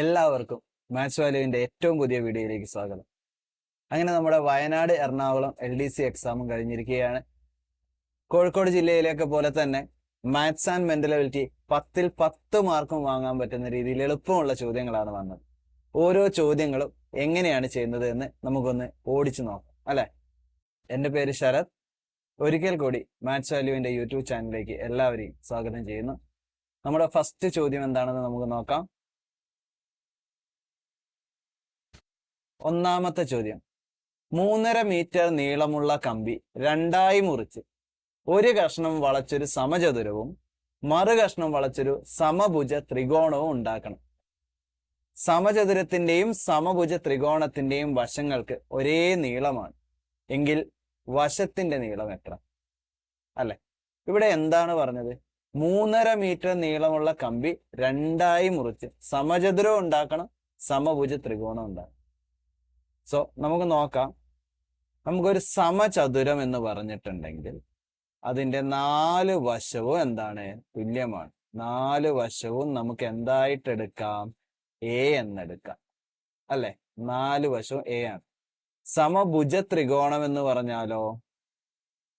എല്ലാവർക്കും മാത്സ് വാല്യൂവിന്റെ ഏറ്റവും പുതിയ വീഡിയോയിലേക്ക് സ്വാഗതം. അങ്ങനെ നമ്മുടെ വയനാട് എറണാകുളം LDC എക്സാമും കഴിഞ്ഞിരിക്കുകയാണ്. കോഴിക്കോട് ജില്ലയിലേക്ക് പോലെ തന്നെ മാത്സ് ആൻഡ് മെന്റലബിലിറ്റി 10ൽ 10 മാർക്കും വാങ്ങാൻ പറ്റുന്ന രീതിയിൽ എളുപ്പമുള്ള ചോദ്യങ്ങളാണ് വന്നത്. ഓരോ ചോദ്യങ്ങളും എങ്ങനെയാണ് ചെയ്യുന്നത് എന്ന് നമുക്കൊന്ന് ഓടിച്ചു നോക്കാം അല്ലെ. എൻ്റെ പേര് ശരത്. ഒരിക്കൽ കൂടി മാത്സ് വാല്യൂവിന്റെ യൂട്യൂബ് ചാനലിലേക്ക് എല്ലാവരെയും സ്വാഗതം ചെയ്യുന്നു. നമ്മുടെ ഫസ്റ്റ് ചോദ്യം എന്താണെന്ന് നമുക്ക് നോക്കാം. ഒന്നാമത്തെ ചോദ്യം, 3.5 മീറ്റർ നീളമുള്ള കമ്പി രണ്ടായി മുറിച്ച് ഒരു കഷ്ണം വളച്ചൊരു സമചതുരവും മറു കഷ്ണം വളച്ചൊരു സമഭുജ ത്രികോണവും ഉണ്ടാക്കണം. സമചതുരത്തിന്റെയും സമഭുജ ത്രികോണത്തിന്റെയും വശങ്ങൾക്ക് ഒരേ നീളമാണ് എങ്കിൽ വശത്തിന്റെ നീളം എത്ര? അല്ലെ, ഇവിടെ എന്താണ് പറഞ്ഞത്? 3.5 മീറ്റർ നീളമുള്ള കമ്പി രണ്ടായി മുറിച്ച് സമചതുരം ഉണ്ടാക്കണം, സമഭുജ ത്രികോണം ഉണ്ടാക്കണം. സോ നമുക്ക് നോക്കാം. നമുക്കൊരു സമചതുരം എന്ന് പറഞ്ഞിട്ടുണ്ടെങ്കിൽ അതിന്റെ 4 വശവും എന്താണ്? തുല്യമാണ്. 4 വശവും നമുക്ക് എന്തായിട്ട് എടുക്കാം? എ എന്നെടുക്കാം അല്ലെ. 4 വശവും എ ആണ്. സമഭുജ ത്രികോണം എന്ന് പറഞ്ഞാലോ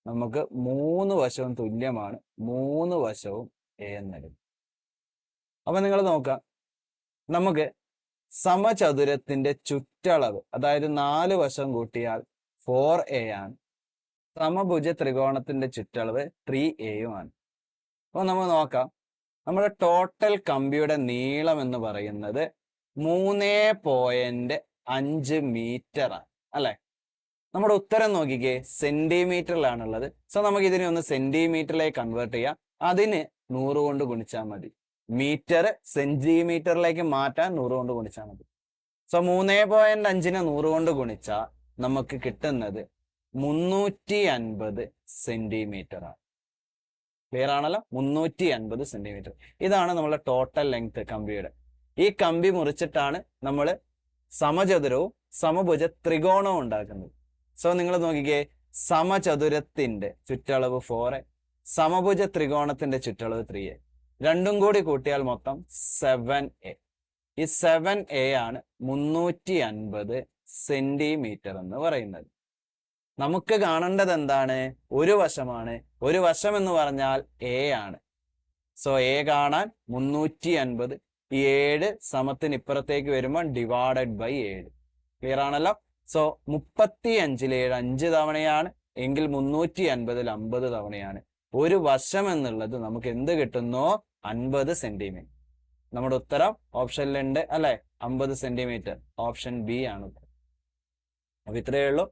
നമുക്ക് 3 വശവും തുല്യമാണ്. 3 വശവും എ എന്നെടുക്കും. അപ്പൊ നിങ്ങൾ നോക്കാം, നമുക്ക് സമചതുരത്തിന്റെ ചുറ്റളവ് അതായത് 4 വശം കൂട്ടിയാൽ 4a ആണ്. സമഭുജ ത്രികോണത്തിന്റെ ചുറ്റളവ് 3a ആണ്. അപ്പൊ നമ്മൾ നോക്കാം, നമ്മുടെ ടോട്ടൽ കമ്പിയുടെ നീളം എന്ന് പറയുന്നത് 3.5 മീറ്റർ ആണ് അല്ലെ. നമ്മുടെ ഉത്തരം നോക്കിക്കേ, സെന്റിമീറ്ററിലാണുള്ളത്. സോ നമുക്ക് ഇതിനെ ഒന്ന് സെന്റിമീറ്ററിലേക്ക് കൺവേർട്ട് ചെയ്യാം. അതിന് 100 കൊണ്ട് ഗുണിച്ചാൽ മതി. മീറ്റർ സെന്റിമീറ്ററിലേക്ക് മാറ്റാൻ 100 കൊണ്ട് ഗുണിച്ചാൽ മതി. സോ 3.5നെ 100 കൊണ്ട് ഗുണിച്ചാൽ നമുക്ക് കിട്ടുന്നത് 350 സെന്റിമീറ്റർ ആണ്. ക്ലിയർ ആണല്ലോ? 350 സെന്റിമീറ്റർ. ഇതാണ് നമ്മളെ ടോട്ടൽ ലെങ്ത് കമ്പിയുടെ. ഈ കമ്പി മുറിച്ചിട്ടാണ് നമ്മൾ സമചതുരവും സമഭുജ ത്രികോണവും ഉണ്ടാക്കുന്നത്. സോ നിങ്ങൾ നോക്കിക്കേ, സമചതുരത്തിന്റെ ചുറ്റളവ് 4a, സമഭുജ ത്രികോണത്തിന്റെ ചുറ്റളവ് 3a. രണ്ടും കൂടി കൂട്ടിയാൽ മൊത്തം 7a. ഈ 7a ആണ് 350 സെന്റിമീറ്റർ എന്ന് പറയുന്നത്. നമുക്ക് കാണേണ്ടത് എന്താണ്? ഒരു വശമാണ്. ഒരു വശം എന്ന് പറഞ്ഞാൽ a ആണ്. സോ a കാണാൻ 350, 7 സമത്തിന് ഇപ്പുറത്തേക്ക് വരുമ്പോൾ ഡിവൈഡഡ് ബൈ 7. ക്ലിയർ ആണല്ലോ? സോ 35-ൽ 7 5 തവണയാണ് എങ്കിൽ 350-ൽ 50 തവണയാണ്. ഒരു വശം എന്നുള്ളത് നമുക്ക് എന്ത് കിട്ടുന്നോ? 50 സെന്റിമീറ്റർ. നമ്മുടെ ഉത്തരം ഓപ്ഷനിലുണ്ട് അല്ലെ, 50 സെന്റിമീറ്റർ. ഓപ്ഷൻ ബി ആണ്. അപ്പൊ ഇത്രയേ ഉള്ളൂ.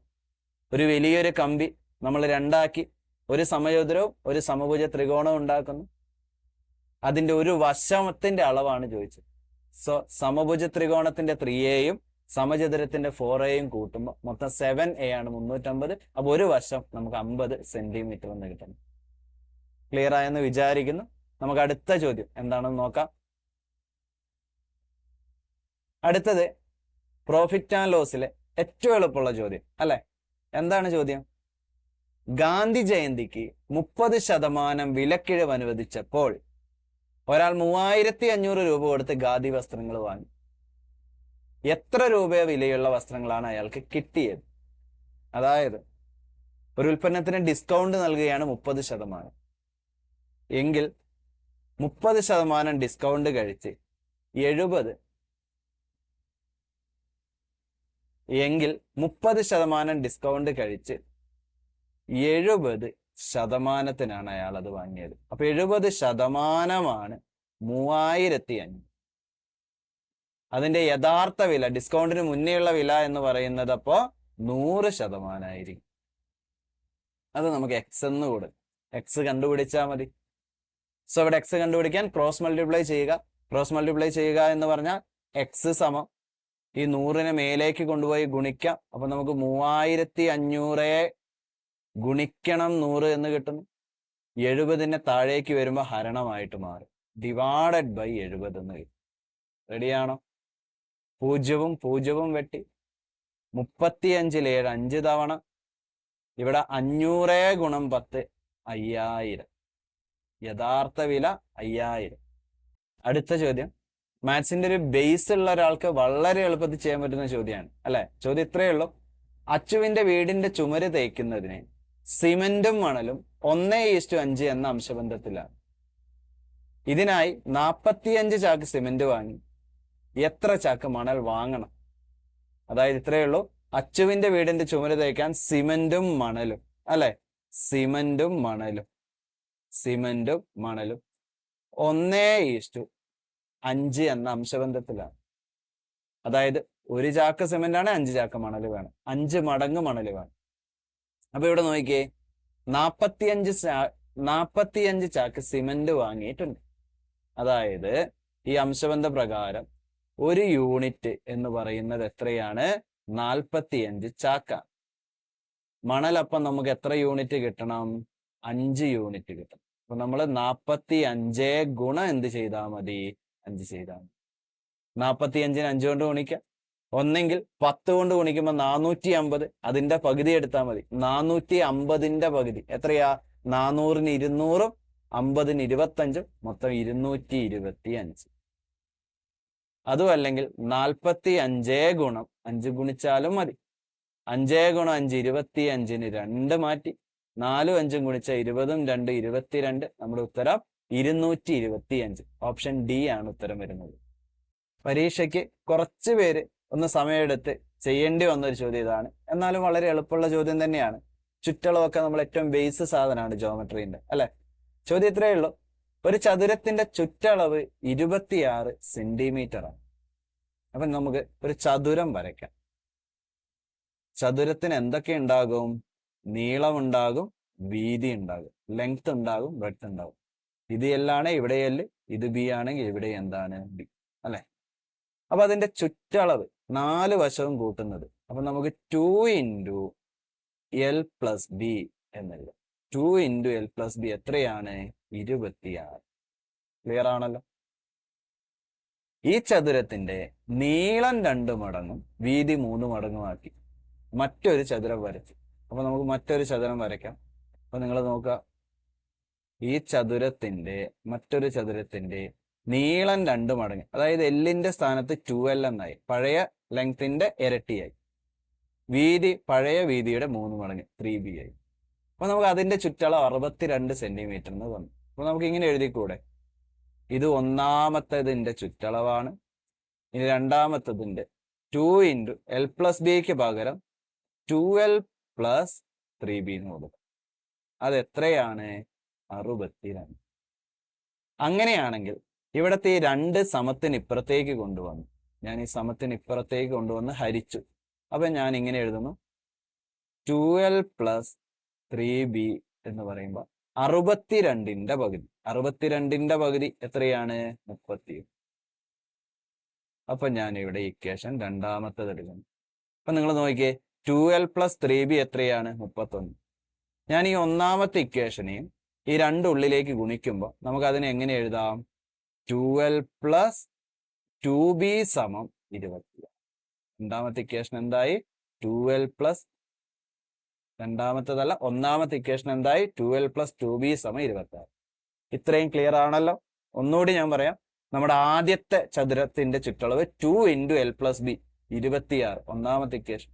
ഒരു വലിയൊരു കമ്പി നമ്മൾ രണ്ടാക്കി ഒരു സമചതുരവും ഒരു സമഭുജ ത്രികോണവും ഉണ്ടാക്കുന്നു. അതിന്റെ ഒരു വശത്തിന്റെ അളവാണ് ചോദിച്ചത്. സോ സമഭുജ ത്രികോണത്തിന്റെ 3aയും സമചതുരത്തിന്റെ 4aയും കൂട്ടുമ്പോൾ മൊത്തം 7a ആണ് 350. അപ്പൊ ഒരു വശം നമുക്ക് 50 സെന്റിമീറ്റർ എന്ന് കിട്ടുന്നു. ക്ലിയർ ആയെന്ന് വിചാരിക്കുന്നു. നമുക്ക് അടുത്ത ചോദ്യം എന്താണെന്ന് നോക്കാം. അടുത്തത് പ്രോഫിറ്റ് ആൻഡ് ലോസിലെ ഏറ്റവും എളുപ്പമുള്ള ചോദ്യം അല്ലെ. എന്താണ് ചോദ്യം? ഗാന്ധി ജയന്തിക്ക് 30% വിലക്കിഴിവ് അനുവദിച്ചപ്പോൾ ഒരാൾ 3500 രൂപ കൊടുത്ത് ഖാദി വസ്ത്രങ്ങൾ വാങ്ങി. എത്ര രൂപ വിലയുള്ള വസ്ത്രങ്ങളാണ് അയാൾക്ക് കിട്ടിയത്? അതായത് ഒരു ഉൽപ്പന്നത്തിന് ഡിസ്കൗണ്ട് നൽകുകയാണ് 30%. എങ്കിൽ 30% ഡിസ്കൗണ്ട് കഴിച്ച് 70 എങ്കിൽ 30% ഡിസ്കൗണ്ട് കഴിച്ച് 70% അയാൾ അത് വാങ്ങിയത്. അപ്പൊ 70% 3500. അതിന്റെ യഥാർത്ഥ വില, ഡിസ്കൗണ്ടിന് മുന്നേയുള്ള വില എന്ന് പറയുന്നത് അപ്പോ 100% ആയിരിക്കും. അത് നമുക്ക് എക്സ് എന്ന് കൊടുക്കും. എക്സ് കണ്ടുപിടിച്ചാൽ മതി. സോ ഇവിടെ എക്സ് കണ്ടുപിടിക്കാൻ ക്രോസ് മൾട്ടിപ്ലൈ ചെയ്യുക. ക്രോസ് മൾട്ടിപ്ലൈ ചെയ്യുക എന്ന് പറഞ്ഞാൽ എക്സ് സമം ഈ 100നെ മേലേക്ക് കൊണ്ടുപോയി ഗുണിക്കാം. അപ്പൊ നമുക്ക് 3500 ഗുണിക്കണം 100 എന്ന് കിട്ടുന്നു. 70നെ താഴേക്ക് വരുമ്പോൾ ഹരണമായിട്ട് മാറും. ഡിവൈഡഡ് ബൈ 70 എന്ന് കിട്ടും. റെഡിയാണോ? 0 0 വെട്ടി 35-ൽ 7 5 തവണ. ഇവിടെ 500 ഗുണം 10 5000. യഥാർത്ഥ വില 5000. അടുത്ത ചോദ്യം, മാത്സിന്റെ ഒരു ബേസ് ഉള്ള ഒരാൾക്ക് വളരെ എളുപ്പത്തിൽ ചെയ്യാൻ പറ്റുന്ന ചോദ്യമാണ് അല്ലെ. ചോദ്യം ഇത്രയേ ഉള്ളൂ. അച്ചുവിന്റെ വീടിന്റെ ചുമര് തേക്കുന്നതിന് സിമന്റും മണലും 1:5 എന്ന അംശബന്ധത്തിലാണ്. ഇതിനായി 45 ചാക്ക് സിമന്റ് വാങ്ങി എത്ര ചാക്ക് മണൽ വാങ്ങണം? അതായത് ഇത്രയേ ഉള്ളൂ. അച്ചുവിന്റെ വീടിന്റെ ചുമര് തേക്കാൻ സിമന്റും മണലും അല്ലെ, സിമന്റും മണലും 1:5 എന്ന അംശബന്ധത്തിലാണ്. അതായത് 1 ചാക്ക് സിമന്റ് ആണ്, 5 ചാക്ക് മണൽ വേണം, 5 മടങ്ങ് മണൽ വേണം. അപ്പൊ ഇവിടെ നോക്കിയേ, 45 ചാക്ക് സിമന്റ് വാങ്ങിയിട്ടുണ്ട്. അതായത് ഈ അംശബന്ധ പ്രകാരം ഒരു യൂണിറ്റ് എന്ന് പറയുന്നത് എത്രയാണ്? 45 ചാക്കാണ്. മണൽ അപ്പം നമുക്ക് എത്ര യൂണിറ്റ് കിട്ടണം? 5 യൂണിറ്റ് കിട്ടണം. അപ്പൊ നമ്മൾ 45 ഗുണം എന്ത് ചെയ്താൽ മതി? 5 ചെയ്താൽ മതി. 45ന് 5 കൊണ്ട് ഗുണിക്കാം. ഒന്നെങ്കിൽ 10 കൊണ്ട് ഗുണിക്കുമ്പോൾ 450, അതിന്റെ പകുതി എടുത്താൽ മതി. 450ന്റെ പകുതി എത്രയാ? 400ന് 200, 50ന് 25, മൊത്തം 225. അതും അല്ലെങ്കിൽ 45 ഗുണം 5 ഗുണിച്ചാലും മതി. 5 ഗുണം 5 25ന് 2 മാറ്റി 4ഉം 5ഉം ഗുണിച്ച 20ഉം 2 22. നമ്മുടെ ഉത്തരം 225. ഓപ്ഷൻ ഡി ആണ് ഉത്തരം വരുന്നത്. പരീക്ഷയ്ക്ക് കുറച്ച് പേര് ഒന്ന് സമയമെടുത്ത് ചെയ്യേണ്ടി വന്ന ഒരു ചോദ്യം ഇതാണ്. എന്നാലും വളരെ എളുപ്പമുള്ള ചോദ്യം തന്നെയാണ്. ചുറ്റളവൊക്കെ നമ്മൾ ഏറ്റവും ബേസ് സാധനമാണ് ജോമെട്രീന്റെ അല്ലെ. ചോദ്യം ഇത്രയേ ഉള്ളൂ. ഒരു ചതുരത്തിന്റെ ചുറ്റളവ് 26 സെന്റിമീറ്റർ ആണ്. അപ്പൊ നമുക്ക് ഒരു ചതുരം വരയ്ക്കാം. ചതുരത്തിന് എന്തൊക്കെ ഉണ്ടാകും? നീളം ഉണ്ടാകും, വീതി ഉണ്ടാകും, ലെങ്ത് ഉണ്ടാകും, ബ്രെഡ്ത്ത് ഉണ്ടാകും. ഇത് എല്ലാണ് ഇവിടെ L, ഇത് B ആണെങ്കിൽ ഇവിടെ എന്താണ്? B അല്ലെ. അപ്പൊ അതിന്റെ ചുറ്റളവ് 4 വശവും കൂട്ടുന്നത്. അപ്പൊ നമുക്ക് 2 × L + B എന്നുള്ളത്. 2 × L + B എത്രയാണ്? 26. ക്ലിയർ ആണല്ലോ. ഈ ചതുരത്തിന്റെ നീളം 2 മടങ്ങും വീതി 3 മടങ്ങുമാക്കി മറ്റൊരു ചതുരം വരച്ചു. അപ്പൊ നമുക്ക് മറ്റൊരു ചതുരം വരയ്ക്കാം. അപ്പൊ നിങ്ങൾ നോക്കുക, ഈ ചതുരത്തിന്റെ മറ്റൊരു ചതുരത്തിന്റെ നീളം 2 മടങ്ങ്, അതായത് Lന്റെ സ്ഥാനത്ത് 2L എന്നായി, പഴയ ലെങ്ത്തിന്റെ ഇരട്ടിയായി. വീതി പഴയ വീതിയുടെ 3 മടങ്ങ് 3B ആയി. അപ്പൊ നമുക്ക് അതിന്റെ ചുറ്റളവ് 62 സെന്റിമീറ്റർ എന്ന് തന്നു. അപ്പൊ നമുക്ക് ഇങ്ങനെ എഴുതിക്കൂടെ? ഇത് ഒന്നാമത്തേതിന്റെ ചുറ്റളവാണ്. ഇനി രണ്ടാമത്തതിന്റെ 2 × L + Bക്ക് പകരം 2L + 3B എന്ന് കൊടുക്കും. അത് എത്രയാണ്? 62. അങ്ങനെയാണെങ്കിൽ ഇവിടത്തെ ഈ 2 സമത്തിന് ഇപ്പുറത്തേക്ക് കൊണ്ടുവന്നു. ഞാൻ ഈ സമത്തിന് ഇപ്പുറത്തേക്ക് കൊണ്ടുവന്ന് ഹരിച്ചു. അപ്പൊ ഞാൻ ഇങ്ങനെ എഴുതുന്നു, 2L + 3B എന്ന് പറയുമ്പോൾ 62ന്റെ പകുതി. 62ന്റെ പകുതി എത്രയാണ്? 30. അപ്പൊ ഞാൻ ഇവിടെ ഇക്വേഷൻ രണ്ടാമത്തേത് എടുക്കുന്നു. അപ്പൊ നിങ്ങൾ നോക്കിയേ, 2L + 3B എത്രയാണ്? 31. ഞാൻ ഈ ഒന്നാമത്തെ ഇക്വേഷനെയും ഈ 2 ഉള്ളിലേക്ക് ഗുണിക്കുമ്പോൾ നമുക്ക് അതിനെ എങ്ങനെ എഴുതാം? 2L + 2B = 20. രണ്ടാമത്തെ ഇക്വേഷൻ എന്തായി? 2L + രണ്ടാമത്തേതല്ല, ഒന്നാമത്തെ ഇക്വേഷൻ എന്തായി? 2L + 2B = 26. ഇത്രയും ക്ലിയർ ആണല്ലോ. ഒന്നുകൂടി ഞാൻ പറയാം. നമ്മുടെ ആദ്യത്തെ ചതുരത്തിന്റെ ചുറ്റളവ് 2 × L + B 26, ഒന്നാമത്തെ ഇക്വേഷൻ.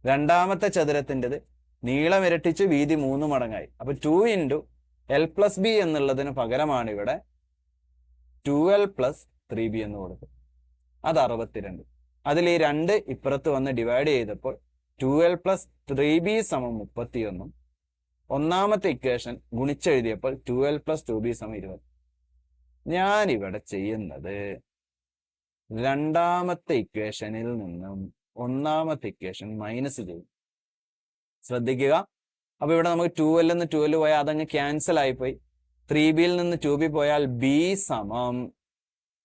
രണ്ടാമത്തെ ചതുരത്തിൻ്റെത് നീളം ഇരട്ടിച്ച് വീതി 3 മടങ്ങായി. അപ്പൊ 2 × L + B എന്നുള്ളതിന് പകരമാണ് ഇവിടെ 2L + 3B എന്ന് കൊടുക്കും. അത് 62. അതിൽ ഈ 2 ഇപ്പുറത്ത് വന്ന് ഡിവൈഡ് ചെയ്തപ്പോൾ 2L + 3B = 31. ഒന്നാമത്തെ ഇക്വേഷൻ ഗുണിച്ചെഴുതിയപ്പോൾ 2L + 2B = 20. ഞാൻ ഇവിടെ ചെയ്യുന്നത് രണ്ടാമത്തെ ഇക്വേഷനിൽ നിന്നും ഒന്നാമത്തെ ഇക്വേഷൻ മൈനസ് ചെയ്യും. ശ്രദ്ധിക്കുക. അപ്പൊ ഇവിടെ നമുക്ക് 2L നിന്ന് 2L പോയാൽ അതങ്ങ് ക്യാൻസൽ ആയിപ്പോയി. 3Bയിൽ നിന്ന് 2B പോയാൽ B =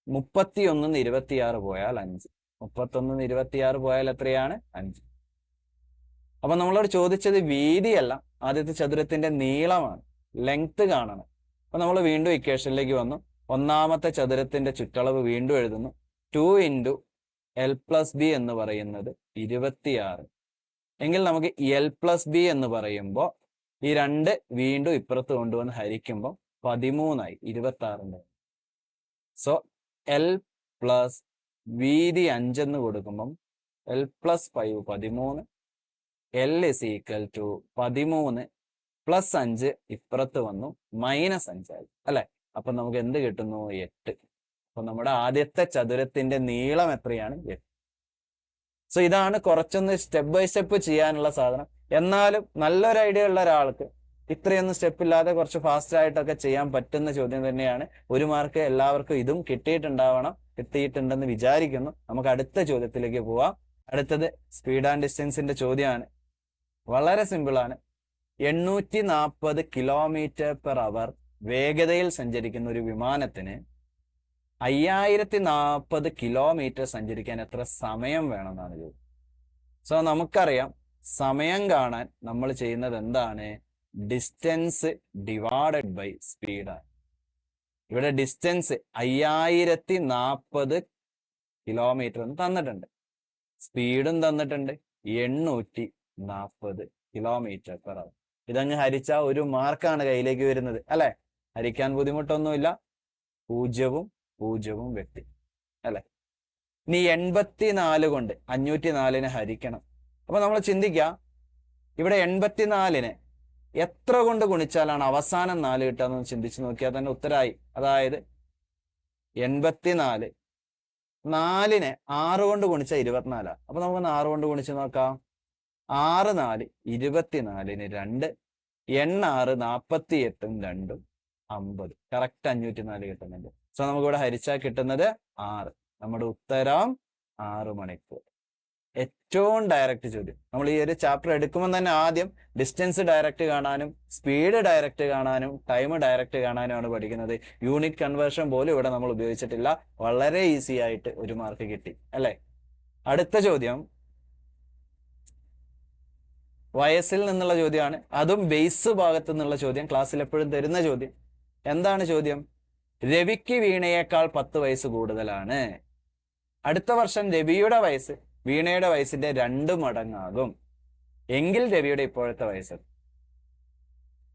31 ന്ന് 26 പോയാൽ 5. 31 ന്ന് 26 പോയാൽ എത്രയാണ്? 5. അപ്പൊ നമ്മളോട് ചോദിച്ചത് വീതിയല്ല, ആദ്യത്തെ ചതുരത്തിന്റെ നീളമാണ്, ലെങ്ത് കാണണം. അപ്പൊ നമ്മൾ വീണ്ടും ഇക്വേഷനിലേക്ക് വന്നു. ഒന്നാമത്തെ ചതുരത്തിന്റെ ചുറ്റളവ് വീണ്ടും എഴുതുന്നു. 2 × L + B എന്ന് പറയുന്നത് 26. എങ്കിൽ നമുക്ക് L + B എന്ന് പറയുമ്പോൾ ഈ 2 വീണ്ടും ഇപ്പുറത്ത് കൊണ്ടുവന്ന് ഹരിക്കുമ്പോൾ 13 ആയി, 26. സോ L പ്ലസ് വീതി 5 എന്ന് കൊടുക്കുമ്പം L + 5 13, L = 13 പ്ലസ് 5 ഇപ്പുറത്ത് വന്നു -5 ആയി അല്ലെ. അപ്പൊ നമുക്ക് എന്ത് കിട്ടുന്നു? 8. അപ്പൊ നമ്മുടെ ആദ്യത്തെ ചതുരത്തിന്റെ നീളം എത്രയാണ്? 8. സോ ഇതാണ് കുറച്ചൊന്ന് സ്റ്റെപ്പ് ബൈ സ്റ്റെപ്പ് ചെയ്യാനുള്ള സാധനം. എന്നാലും നല്ലൊരു ഐഡിയ ഉള്ള ഒരാൾക്ക് ഇത്രയൊന്നും സ്റ്റെപ്പ് ഇല്ലാതെ കുറച്ച് ഫാസ്റ്റ് ആയിട്ടൊക്കെ ചെയ്യാൻ പറ്റുന്ന ചോദ്യം തന്നെയാണ്. 1 മാർക്ക് എല്ലാവർക്കും ഇതും കിട്ടിയിട്ടുണ്ടെന്ന് വിചാരിക്കുന്നു. നമുക്ക് അടുത്ത ചോദ്യത്തിലേക്ക് പോവാം. അടുത്തത് സ്പീഡ് ആൻഡ് ഡിസ്റ്റൻസിന്റെ ചോദ്യമാണ്. വളരെ സിമ്പിൾ ആണ്. 840 km/h വേഗതയിൽ സഞ്ചരിക്കുന്ന ഒരു വിമാനത്തിന് 5040 km സഞ്ചരിക്കാൻ എത്ര സമയം വേണമെന്നാണ് ചോദ്യം. സോ നമുക്കറിയാം, സമയം കാണാൻ നമ്മൾ ചെയ്യുന്നത് എന്താണ്? ഡിസ്റ്റൻസ് ഡിവൈഡഡ് ബൈ സ്പീഡാണ്. ഇവിടെ ഡിസ്റ്റൻസ് 5040 km എന്ന് തന്നിട്ടുണ്ട്, സ്പീഡും തന്നിട്ടുണ്ട് 840 km/h. ഇതങ്ങ് ഹരിച്ച 1 മാർക്കാണ് കയ്യിലേക്ക് വരുന്നത് അല്ലെ. ഹരിക്കാൻ ബുദ്ധിമുട്ടൊന്നുമില്ല, 0 0 വെട്ടി അല്ലെ. ഇനി 84 കൊണ്ട് 504 ഹരിക്കണം. അപ്പൊ നമ്മൾ ചിന്തിക്കാം, ഇവിടെ 84 എത്ര കൊണ്ട് ഗുണിച്ചാലാണ് അവസാനം 4 കിട്ടുക ചിന്തിച്ച് നോക്കിയാൽ തന്നെ ഉത്തരമായി. അതായത് 84 4 6 കൊണ്ട് ഗുണിച്ചാൽ 24. അപ്പൊ നമുക്ക് 6 കൊണ്ട് ഗുണിച്ച് നോക്കാം. 6 4 24 2 6 48 2 50. കറക്റ്റ് 504 കിട്ടുന്നുണ്ട്. സോ നമുക്ക് ഇവിടെ ഹരിച്ചാൽ കിട്ടുന്നത് 6. നമ്മുടെ ഉത്തരം 6 മണിക്കൂർ. ഏറ്റവും ഡയറക്റ്റ് ചോദ്യം. നമ്മൾ ഈ ഒരു ചാപ്റ്റർ എടുക്കുമ്പോൾ തന്നെ ആദ്യം ഡിസ്റ്റൻസ് ഡയറക്റ്റ് കാണാനും സ്പീഡ് ഡയറക്റ്റ് കാണാനും ടൈം ഡയറക്റ്റ് കാണാനുമാണ് പഠിക്കുന്നത്. യൂണിറ്റ് കൺവേർഷൻ പോലും ഇവിടെ നമ്മൾ ഉപയോഗിച്ചിട്ടില്ല. വളരെ ഈസി ആയിട്ട് 1 മാർക്ക് കിട്ടി അല്ലെ. അടുത്ത ചോദ്യം വയസ്സിൽ നിന്നുള്ള ചോദ്യമാണ്. അതും ബേസ് ഭാഗത്തു നിന്നുള്ള ചോദ്യം. ക്ലാസ്സിൽ എപ്പോഴും തരുന്ന ചോദ്യം. എന്താണ് ചോദ്യം? രവിക്ക് വീണയേക്കാൾ 10 വയസ്സ് കൂടുതലാണ്. അടുത്ത വർഷം രവിയുടെ വയസ്സ് വീണയുടെ വയസ്സിന്റെ 2 മടങ്ങാകും എങ്കിൽ രവിയുടെ ഇപ്പോഴത്തെ വയസ്സ്.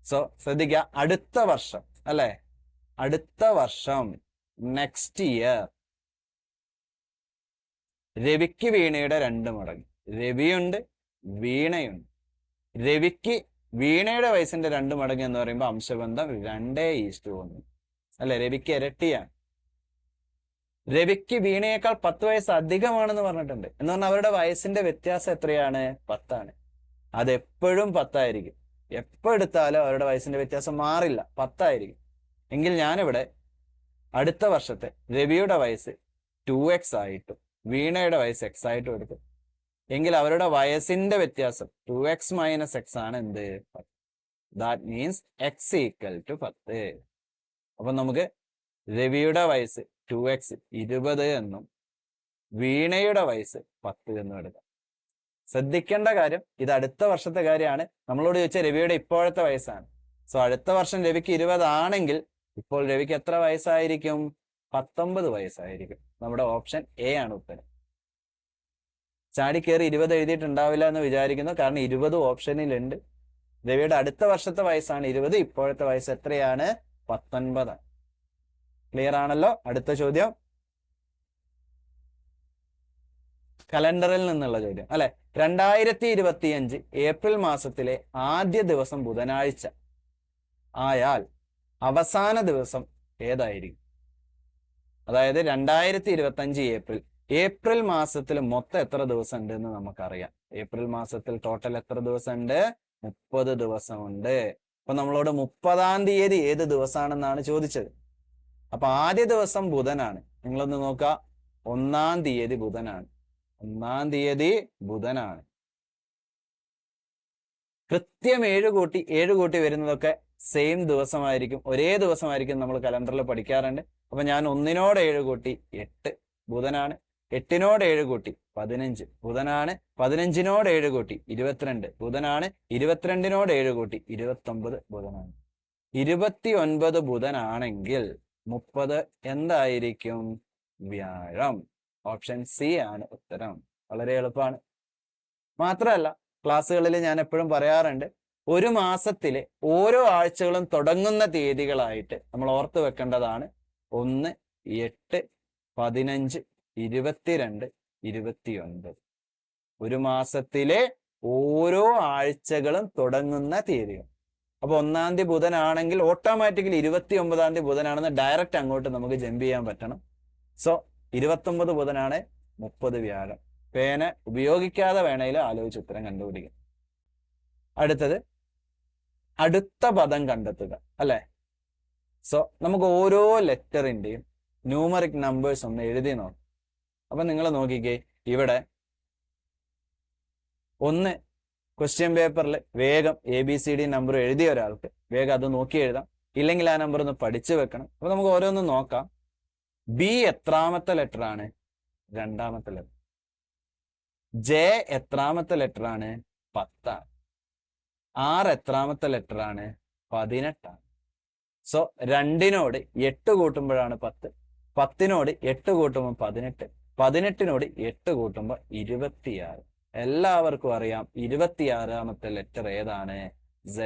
സോ ശ്രദ്ധിക്കുക, അടുത്ത വർഷം അല്ലെ, അടുത്ത വർഷം നെക്സ്റ്റ് ഇയർ രവിക്ക് വീണയുടെ 2 മടങ്ങ്. രവിയുണ്ട്, വീണയുണ്ട്. രവിക്ക് വീണയുടെ വയസ്സിന്റെ 2 മടങ്ങ് എന്ന് പറയുമ്പോൾ അംശബന്ധം 2:1 അല്ലെ. രവിക്ക് ഇരട്ടിയാണ്. രവിക്ക് വീണയേക്കാൾ 10 വയസ്സ് അധികമാണെന്ന് പറഞ്ഞിട്ടുണ്ട്. എന്ന് പറഞ്ഞാൽ അവരുടെ വയസ്സിന്റെ വ്യത്യാസം എത്രയാണ്? 10 ആണ്. അതെപ്പോഴും 10 ആയിരിക്കും. എപ്പോ എടുത്താലും അവരുടെ വയസ്സിന്റെ വ്യത്യാസം മാറില്ല, 10 ആയിരിക്കും. എങ്കിൽ ഞാനിവിടെ അടുത്ത വർഷത്തെ രവിയുടെ വയസ്സ് 2x ആയിട്ടും വീണയുടെ വയസ്സ് x ആയിട്ടും എടുക്കും. എങ്കിൽ അവരുടെ വയസ്സിന്റെ വ്യത്യാസം 2x - x ആണ് എന്ത്? 10. That means x = 10. അപ്പൊ നമുക്ക് രവിയുടെ വയസ്സ് 2x 20 എന്നും വീണയുടെ വയസ്സ് 10 എന്നും എടുക്കാം. ശ്രദ്ധിക്കേണ്ട കാര്യം, ഇത് അടുത്ത വർഷത്തെ കാര്യമാണ്. നമ്മളോട് ചോദിച്ച രവിയുടെ ഇപ്പോഴത്തെ വയസ്സാണ്. സോ അടുത്ത വർഷം രവിക്ക് 20 ആണെങ്കിൽ ഇപ്പോൾ രവിക്ക് എത്ര വയസ്സായിരിക്കും? 19 വയസ്സായിരിക്കും. നമ്മുടെ ഓപ്ഷൻ എ ആണ് ഉത്തരം. ചാടിക്കേറി 20 എഴുതിയിട്ടുണ്ടാവില്ല എന്ന് വിചാരിക്കുന്നു, കാരണം 20 ഓപ്ഷനിലുണ്ട്. രവിയുടെ അടുത്ത വർഷത്തെ വയസ്സാണ് 20, ഇപ്പോഴത്തെ വയസ്സ് എത്രയാണ്? 19. ക്ലിയർ ആണല്ലോ. അടുത്ത ചോദ്യം കലണ്ടറിൽ നിന്നുള്ള ചോദ്യം അല്ലെ. 2025 ഏപ്രിൽ മാസത്തിലെ ആദ്യ ദിവസം ബുധനാഴ്ച ആയാൽ അവസാന ദിവസം ഏതായിരിക്കും? അതായത് 2025 ഏപ്രിൽ മാസത്തിൽ മൊത്തം എത്ര ദിവസം ഉണ്ട് എന്ന് നമുക്കറിയാം. ഏപ്രിൽ മാസത്തിൽ ടോട്ടൽ എത്ര ദിവസം ഉണ്ട്? 30 ദിവസമുണ്ട്. അപ്പൊ നമ്മളോട് 30-ാം തീയതി ഏത് ദിവസമാണെന്നാണ് ചോദിച്ചത്. അപ്പൊ ആദ്യ ദിവസം ബുധനാണ്. നിങ്ങളൊന്ന് നോക്കുക, 1-ാം തീയതി ബുധനാണ്. 1-ാം തീയതി ബുധനാണ്. കൃത്യം 7 കൂട്ടി വരുന്നതൊക്കെ സെയിം ദിവസമായിരിക്കും, ഒരേ ദിവസമായിരിക്കും. നമ്മൾ കലണ്ടറിൽ പഠിക്കാറുണ്ട്. അപ്പൊ ഞാൻ 1-നോട് 7 കൂട്ടി 8 ബുധനാണ്. 8-നോട് 7 കൂട്ടി 15 ബുധനാണ്. 15-നോട് 7 കൂട്ടി 22 ബുധനാണ്. 22-നോട് 7 കൂട്ടി 29 ബുധനാണ്. 29 ബുധനാണെങ്കിൽ 30 എന്തായിരിക്കും? വ്യാഴം. ഓപ്ഷൻ സി ആണ് ഉത്തരം. വളരെ എളുപ്പമാണ്. മാത്രമല്ല ക്ലാസ്സുകളിൽ ഞാൻ എപ്പോഴും പറയാറുണ്ട്, ഒരു മാസത്തിലെ ഓരോ ആഴ്ചകളും തുടങ്ങുന്ന തീയതികളായിട്ട് നമ്മൾ ഓർത്ത് വെക്കേണ്ടതാണ് 1, 8, 15, 22, 29. ഒരു മാസത്തിലെ ഓരോ ആഴ്ചകളും തുടങ്ങുന്ന തീയതികൾ. അപ്പൊ 1-ാം തീയതി ബുധനാണെങ്കിൽ ഓട്ടോമാറ്റിക്കലി 29-ാം തീയതി ബുധനാണെന്ന് ഡയറക്റ്റ് അങ്ങോട്ട് നമുക്ക് ജമ്പ് ചെയ്യാൻ പറ്റണം. സോ 29 ബുധനാണ്, 30 വ്യാഴം. പേന ഉപയോഗിക്കാതെ വേണേലും ആലോചിച്ച് ഉത്തരം കണ്ടുപിടിക്കും. അടുത്തത് അടുത്ത പദം കണ്ടെത്തുക, അല്ലെ? സോ നമുക്ക് ഓരോ ലെറ്ററിന്റെയും ന്യൂമറിക് നമ്പേഴ്സ് ഒന്ന് എഴുതി നോക്കാം. അപ്പൊ നിങ്ങൾ നോക്കിക്കേ, ഇവിടെ ഒന്ന് ക്വസ്റ്റ്യൻ പേപ്പറിൽ വേഗം ABCD നമ്പർ എഴുതിയ ഒരാൾക്ക് വേഗം അത് നോക്കി എഴുതാം. ഇല്ലെങ്കിൽ ആ നമ്പർ ഒന്ന് പഠിച്ചു വെക്കണം. അപ്പൊ നമുക്ക് ഓരോന്നും നോക്കാം. ബി എത്രാമത്തെ ലെറ്റർ ആണ്? 2-ാമത്തെ ലെറ്റർ. ജെ എത്രാമത്തെ ലെറ്റർ ആണ്? 10. ആർ എത്രാമത്തെ ലെറ്റർ ആണ്? 18. സോ 2-നോട് 8 കൂട്ടുമ്പോഴാണ് 10, 10-നോട് 8 കൂട്ടുമ്പോൾ 18, 18-നോട് 8 കൂട്ടുമ്പോൾ 26. എല്ലാവർക്കും അറിയാം 26-ാമത്തെ ലെറ്റർ ഏതാണ്? Z.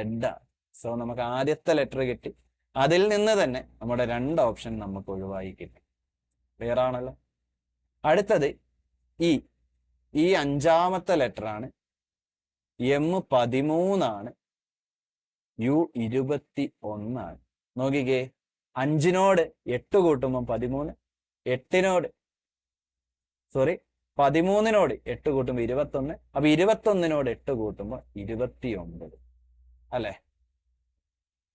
സോ നമുക്ക് ആദ്യത്തെ ലെറ്റർ കിട്ടി. അതിൽ നിന്ന് തന്നെ നമ്മുടെ 2 ഓപ്ഷൻ നമുക്ക് ഒഴിവായി കിട്ടി. ക്ലിയർ ആണല്ലോ? അടുത്തത് ഇ. 5-ാമത്തെ ലെറ്റർ ആണ്. M 13 ആണ്. U 21 ആണ്. നോക്കിക്കേ, 5-നോട് 8 കൂട്ടുമ്പോൾ 13, 13-നോട് 8 കൂട്ടുമ്പോൾ 21. അപ്പൊ 21-നോട് 8 കൂട്ടുമ്പോൾ 29, അല്ലെ?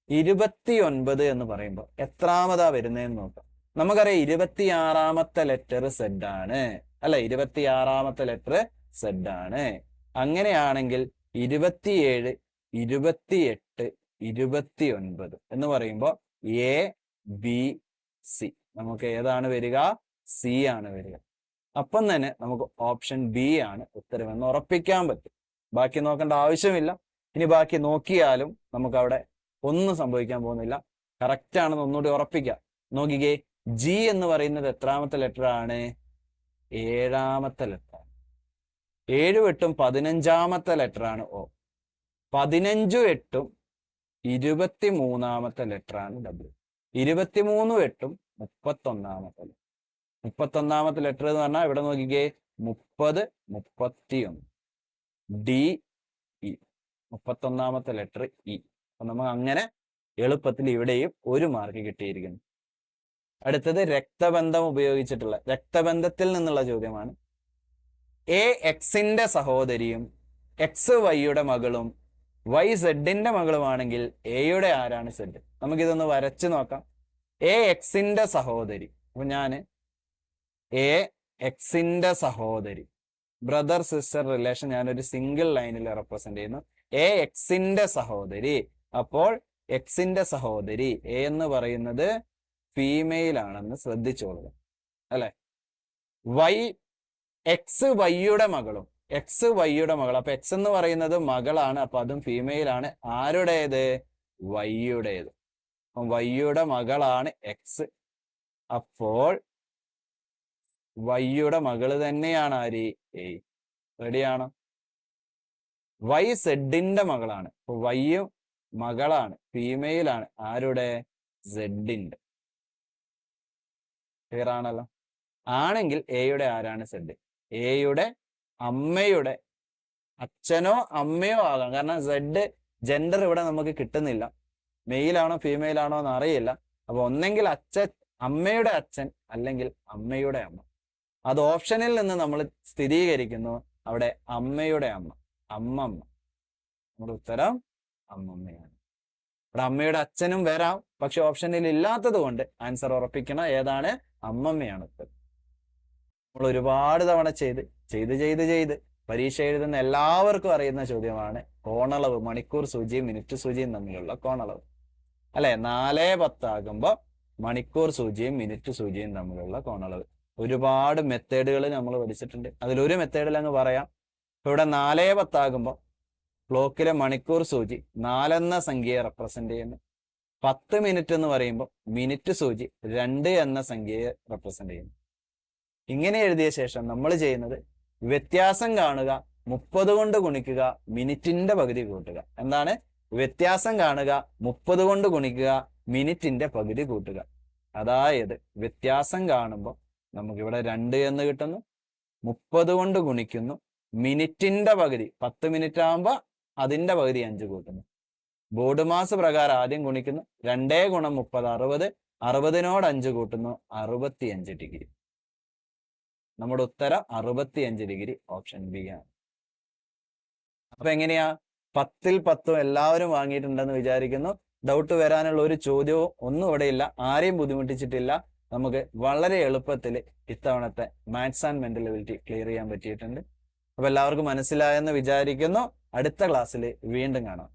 29 എന്ന് പറയുമ്പോൾ എത്രാമതാ വരുന്നതെന്ന് നോക്കാം. നമുക്കറിയാം 26-ാമത്തെ ലെറ്റർ Z ആണ്, അല്ലെ? 26-ാമത്തെ ലെറ്റർ Z ആണ്. അങ്ങനെയാണെങ്കിൽ 27, 28, 29 എന്ന് പറയുമ്പോൾ ABC. നമുക്ക് ഏതാണ് വരിക? C ആണ് വരിക. അപ്പം തന്നെ നമുക്ക് ഓപ്ഷൻ ബി ആണ് ഉത്തരമെന്ന് ഉറപ്പിക്കാൻ പറ്റും. ബാക്കി നോക്കേണ്ട ആവശ്യമില്ല. ഇനി ബാക്കി നോക്കിയാലും നമുക്ക് അവിടെ ഒന്നും സംഭവിക്കാൻ പോകുന്നില്ല. കറക്റ്റ് ആണെന്ന് ഒന്നുകൂടി ഉറപ്പിക്കാം. നോക്കിക്കേ, ജി എന്ന് പറയുന്നത് എത്രാമത്തെ ലെറ്റർ ആണ്? 7-ാമത്തെ ലെറ്റർ ആണ്. 7 8 15-ാമത്തെ ലെറ്റർ ആണ് O. 15 8 23-ാമത്തെ ലെറ്റർ ആണ് W. 23 8 31-ാമത്തെ ലെറ്റർ. 31-ാമത്തെ ലെറ്റർ എന്ന് പറഞ്ഞാൽ ഇവിടെ നോക്കിക്കേ, 30, 31. DE. 31-ാമത്തെ ലെറ്റർ E. അപ്പൊ നമുക്ക് അങ്ങനെ എളുപ്പത്തിൽ ഇവിടെയും 1 മാർക്ക് കിട്ടിയിരിക്കുന്നു. അടുത്തത് രക്തബന്ധം ഉപയോഗിച്ചിട്ടുള്ള, രക്തബന്ധത്തിൽ നിന്നുള്ള ചോദ്യമാണ്. A Xന്റെ സഹോദരിയും XY മകളും Y Zന്റെ മകളുമാണെങ്കിൽ Aയുടെ ആരാണ് Z? നമുക്കിതൊന്ന് വരച്ചു നോക്കാം. A Xന്റെ സഹോദരി. അപ്പൊ ഞാന് A Xന്റെ സഹോദരി, ബ്രദർ സിസ്റ്റർ റിലേഷൻ ഞാനൊരു സിംഗിൾ ലൈനിൽ റെപ്രസെന്റ് ചെയ്യുന്നു. A Xന്റെ സഹോദരി. അപ്പോൾ Xന്റെ സഹോദരി A എന്ന് പറയുന്നത് ഫീമെയിൽ ആണെന്ന് ശ്രദ്ധിച്ചോളുക, അല്ലെ? X Yയുടെ മകളും, X Yയുടെ മകൾ. അപ്പൊ X എന്ന് പറയുന്നത് മകളാണ്, അപ്പൊ അതും ഫീമെയിൽ ആണ്. ആരുടേത്? Yയുടേത്. Yയുടെ മകളാണ് X. അപ്പോൾ Yയുടെ മകള് തന്നെയാണ് ആര്? A. റെഡിയാണോ? Y Zന്റെ മകളാണ്. അപ്പൊ Y മകളാണ്, ഫീമെയിൽ ആണ്. ആരുടെ? Zന്റെ. ക്ലിയർ ആണല്ലോ? ആണെങ്കിൽ Aയുടെ ആരാണ്? Z. Aയുടെ അമ്മയുടെ അച്ഛനോ അമ്മയോ ആകാം. കാരണം Z ജെൻഡർ ഇവിടെ നമുക്ക് കിട്ടുന്നില്ല. മെയിൽ ആണോ ഫീമെയിൽ ആണോ എന്ന് അറിയില്ല. അപ്പൊ ഒന്നെങ്കിൽ അമ്മയുടെ അച്ഛൻ, അല്ലെങ്കിൽ അമ്മയുടെ അമ്മ. അത് ഓപ്ഷനിൽ നിന്ന് നമ്മൾ സ്ഥിരീകരിക്കുന്നു. അവിടെ അമ്മയുടെ അമ്മ, അമ്മമ്മ. നമ്മുടെ ഉത്തരം അമ്മമ്മയാണ്. ഇവിടെ അമ്മയുടെ അച്ഛനും വരാം, പക്ഷെ ഓപ്ഷനിൽ ഇല്ലാത്തത് കൊണ്ട് ആൻസർ ഉറപ്പിക്കണം. ഏതാണ്? അമ്മമ്മയാണ് ഉത്തരം. നമ്മൾ ഒരുപാട് തവണ ചെയ്ത് പരീക്ഷ എഴുതുന്ന എല്ലാവർക്കും അറിയുന്ന ചോദ്യമാണ് കോണളവ്. മണിക്കൂർ സൂചിയും മിനിറ്റ് സൂചിയും തമ്മിലുള്ള കോണളവ്, അല്ലെ? 4:10 ആകുമ്പോൾ മണിക്കൂർ സൂചിയും മിനിറ്റ് സൂചിയും തമ്മിലുള്ള കോണളവ്. ഒരുപാട് മെത്തേഡുകൾ നമ്മൾ പഠിച്ചിട്ടുണ്ട്. അതിലൊരു മെത്തേഡിൽ അങ്ങ് പറയാം. ഇവിടെ 4:10 ആകുമ്പോൾ ക്ലോക്കിലെ മണിക്കൂർ സൂചി 4 എന്ന സംഖ്യയെ റെപ്രസെന്റ് ചെയ്യുന്നു. 10 മിനിറ്റ് എന്ന് പറയുമ്പോൾ മിനിറ്റ് സൂചി 2 എന്ന സംഖ്യയെ റെപ്രസെന്റ് ചെയ്യുന്നു. ഇങ്ങനെ എഴുതിയ ശേഷം നമ്മൾ ചെയ്യുന്നത് വ്യത്യാസം കാണുക, 30 കൊണ്ട് ഗുണിക്കുക, മിനിറ്റിന്റെ പകുതി കൂട്ടുക. എന്താണ് വ്യത്യാസം കാണുക? 30 കൊണ്ട് ഗുണിക്കുക, മിനിറ്റിന്റെ പകുതി കൂട്ടുക. അതായത് വ്യത്യാസം കാണുമ്പോൾ നമുക്കിവിടെ 2 എന്ന് കിട്ടുന്നു. 30 കൊണ്ട് ഗുണിക്കുന്നു. മിനിറ്റിന്റെ പകുതി 10 മിനിറ്റ് ആകുമ്പോൾ അതിന്റെ പകുതി 5 കൂട്ടുന്നു. ബോർഡ് മാസ് പ്രകാരം ആദ്യം ഗുണിക്കുന്നു. 2 ഗുണം 30 60. 60നോട് 5 കൂട്ടുന്നു. 65 ഡിഗ്രി. നമ്മുടെ ഉത്തരം 65 ഡിഗ്രി, ഓപ്ഷൻ ബി ആണ്. അപ്പൊ എങ്ങനെയാ 10ൽ 10 എല്ലാവരും വാങ്ങിയിട്ടുണ്ടെന്ന് വിചാരിക്കുന്നു. ഡൗട്ട് വരാനുള്ള ഒരു ചോദ്യവും ഒന്നും ഇവിടെ ഇല്ല. ആരെയും ബുദ്ധിമുട്ടിച്ചിട്ടില്ല. നമുക്ക് വളരെ എളുപ്പത്തിൽ ഇത്തവണത്തെ maths and mental ability clear ചെയ്യാൻ പറ്റിയിട്ടുണ്ട്. അപ്പൊ എല്ലാവർക്കും മനസ്സിലായെന്ന് വിചാരിക്കുന്നു. അടുത്ത ക്ലാസ്സിൽ വീണ്ടും കാണാം.